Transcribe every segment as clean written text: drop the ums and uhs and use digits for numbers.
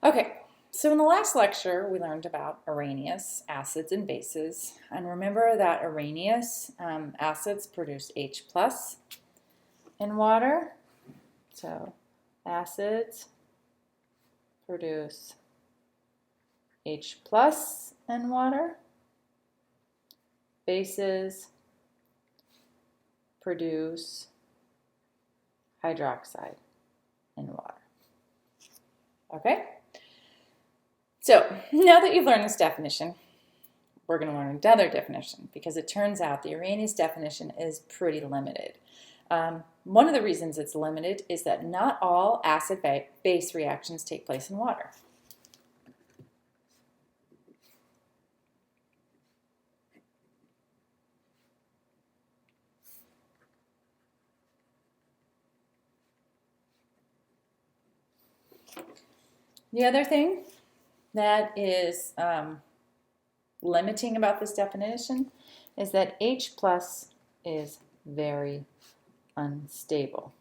Okay, so in the last lecture we learned about Arrhenius acids and bases, and remember that Arrhenius acids produce H plus in water. So acids produce H plus in water. Bases produce hydroxide in water. Okay? So now that you've learned this definition, we're going to learn another definition because it turns out the Arrhenius definition is pretty limited. One of the reasons it's limited is that not all acid-base reactions take place in water. The other thing that is limiting about this definition is that H plus is very unstable.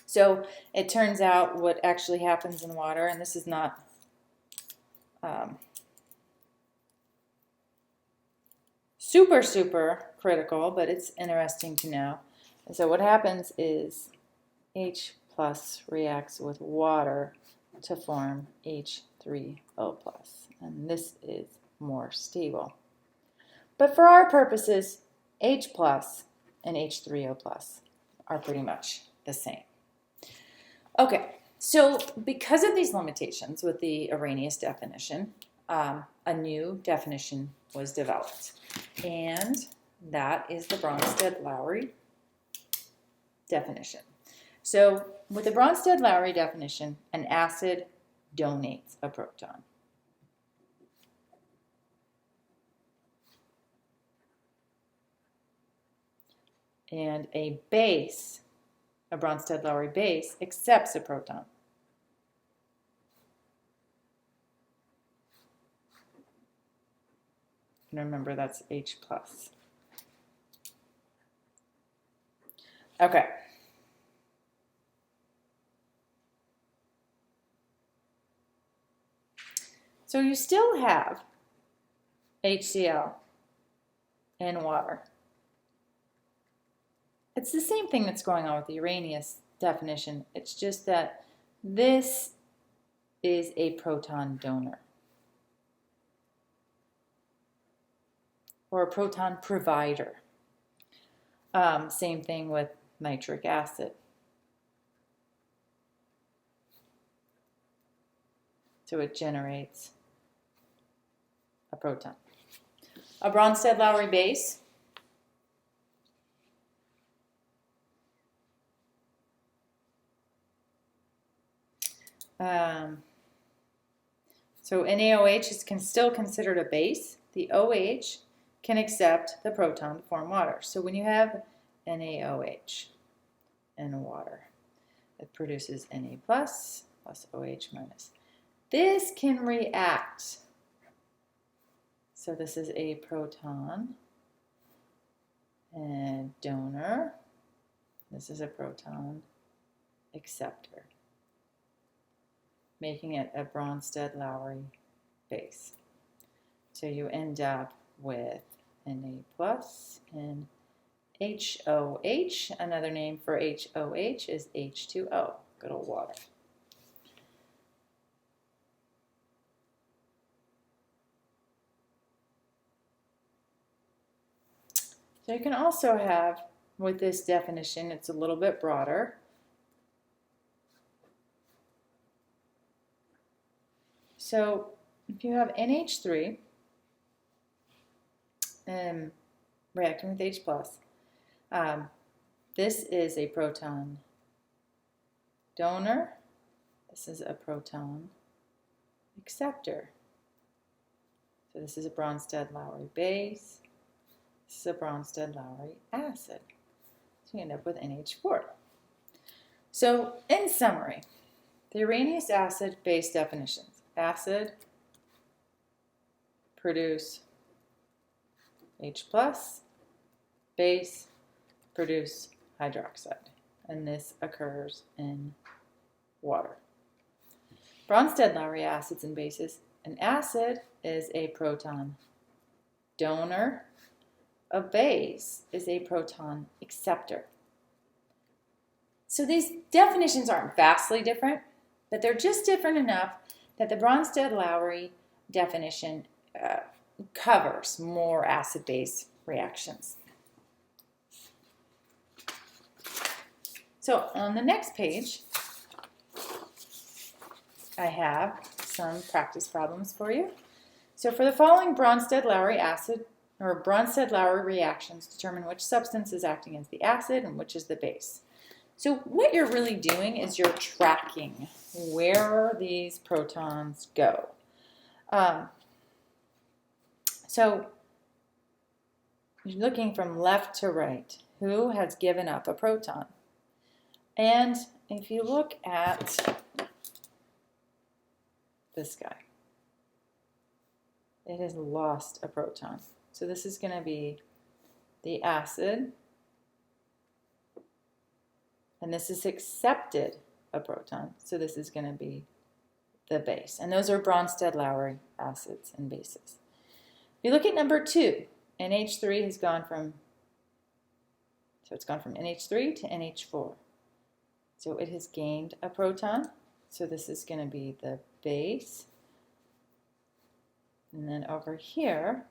So it turns out what actually happens in water, and this is not super critical, but it's interesting to know. So what happens is H plus reacts with water to form H3O plus, and this is more stable. But for our purposes, H plus and H3O plus are pretty much the same. Okay, so because of these limitations with the Arrhenius definition, a new definition was developed, and that is the Bronsted-Lowry definition. So with the Bronsted-Lowry definition, an acid donates a proton. And a base, a Bronsted-Lowry base, accepts a proton. And remember, that's H plus. Okay. So you still have HCl in water. It's the same thing that's going on with the Arrhenius definition. It's just that this is a proton donor, or a proton provider. Same thing with nitric acid. So it generates a proton. A Bronsted-Lowry base so NaOH is still considered a base. The OH can accept the proton to form water. So when you have NaOH in water, it produces Na plus OH minus. This can react. So this is a proton and donor. This is a proton acceptor, making it a Bronsted-Lowry base. So you end up with Na plus and HOH. Another name for HOH is H2O, good old water. So you can also have, with this definition, it's a little bit broader. So if you have NH3 reacting with H plus, this is a proton donor. This is a proton acceptor. So this is a Bronsted-Lowry base. This is a Bronsted-Lowry acid. So you end up with NH4. So in summary, the Arrhenius acid base definitions. Acid produce H plus, base produce hydroxide. and this occurs in water. Bronsted-Lowry acids and bases. An acid is a proton donor. A base is a proton acceptor. So these definitions aren't vastly different, but they're just different enough that the Bronsted-Lowry definition covers more acid-base reactions. So on the next page, I have some practice problems for you. So for the following Bronsted-Lowry acid or Bronsted-Lowry reactions, determine which substance is acting as the acid and which is the base. So what you're really doing is you're tracking where these protons go. So you're looking from left to right. Who has given up a proton? And if you look at this guy, it has lost a proton. So this is going to be the acid, and this is accepted a proton. So this is going to be the base. And those are Bronsted-Lowry acids and bases. If you look at number 2, NH3 has gone from, it's gone from NH3 to NH4. So it has gained a proton. So this is going to be the base. And then over here,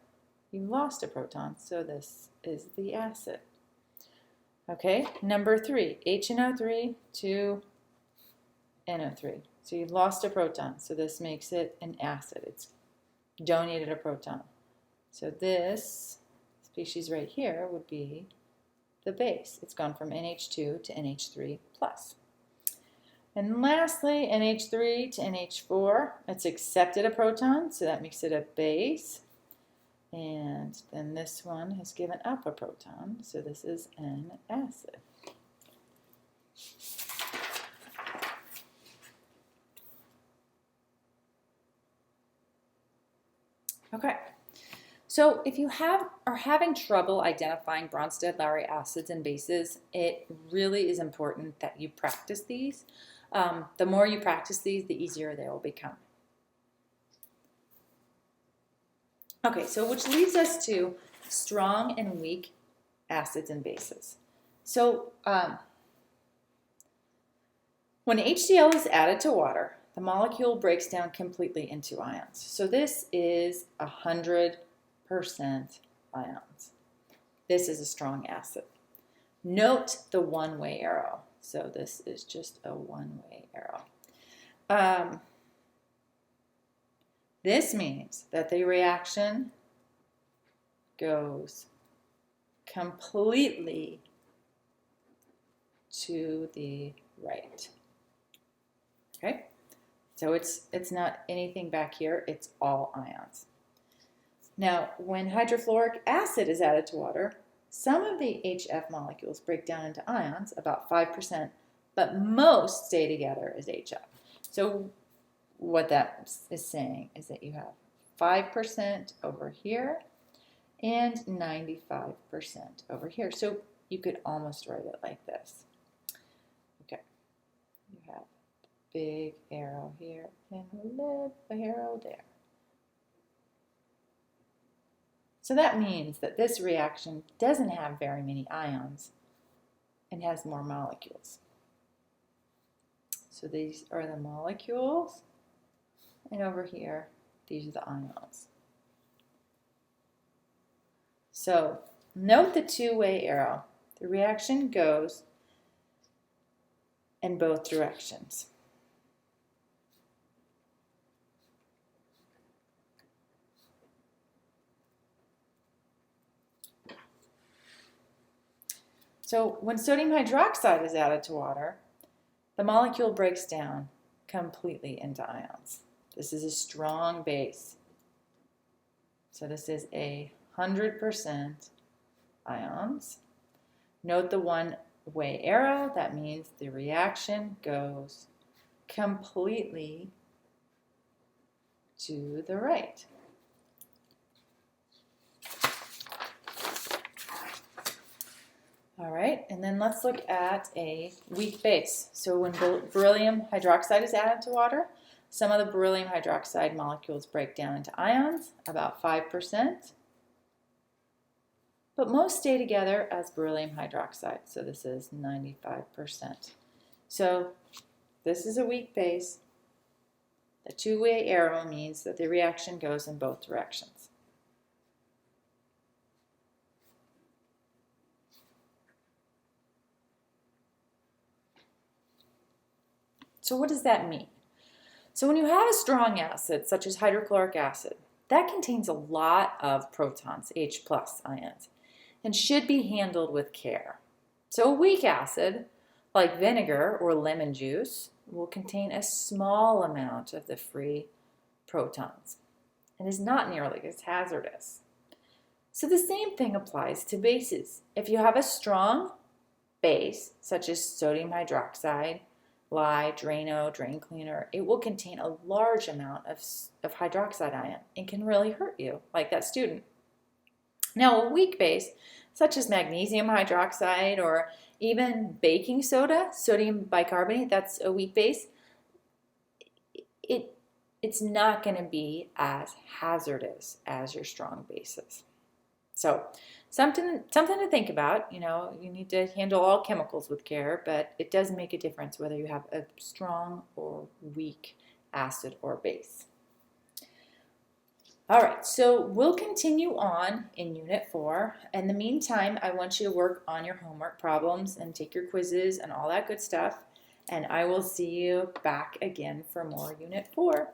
you lost a proton. So this is the acid. Okay, number 3, HNO3 to NO3. So you lost a proton. So this makes it an acid. It's donated a proton. So this species right here would be the base. It's gone from NH2 to NH3+. And lastly, NH3 to NH4, it's accepted a proton, so that makes it a base. And then this one has given up a proton, so this is an acid. Okay, so if you are having trouble identifying Bronsted-Lowry acids and bases, it really is important that you practice these. The more you practice these, the easier they will become. Okay, so which leads us to strong and weak acids and bases. So when HCl is added to water, the molecule breaks down completely into ions. So this is 100% ions. This is a strong acid. Note the one-way arrow. So this is just a one-way arrow. This means that the reaction goes completely to the right. Okay? So it's not anything back here, it's all ions. Now, when hydrofluoric acid is added to water, some of the HF molecules break down into ions, about 5%, but most stay together as HF. So what that is saying is that you have 5% over here and 95% over here. So you could almost write it like this. Okay, you have a big arrow here and a little arrow there. So that means that this reaction doesn't have very many ions and has more molecules. So these are the molecules, and over here, these are the ions. So note the two-way arrow. The reaction goes in both directions. So when sodium hydroxide is added to water, the molecule breaks down completely into ions. This is a strong base. So this is 100% ions. Note the one-way arrow. That means the reaction goes completely to the right. All right, and then let's look at a weak base. So when beryllium hydroxide is added to water, some of the beryllium hydroxide molecules break down into ions, about 5%, but most stay together as beryllium hydroxide, so this is 95%. So this is a weak base. The two-way arrow means that the reaction goes in both directions. So what does that mean? So when you have a strong acid, such as hydrochloric acid, that contains a lot of protons, H+ ions, and should be handled with care. So a weak acid, like vinegar or lemon juice, will contain a small amount of the free protons and is not nearly as hazardous. So the same thing applies to bases. If you have a strong base, such as sodium hydroxide, lye, Drano, drain cleaner, it will contain a large amount of hydroxide ion and can really hurt you, like that student. Now, a weak base, such as magnesium hydroxide or even baking soda, sodium bicarbonate, that's a weak base, it's not going to be as hazardous as your strong bases. So something to think about. You know, you need to handle all chemicals with care, but it does make a difference whether you have a strong or weak acid or base. All right, so we'll continue on in Unit 4. In the meantime, I want you to work on your homework problems and take your quizzes and all that good stuff. And I will see you back again for more Unit 4.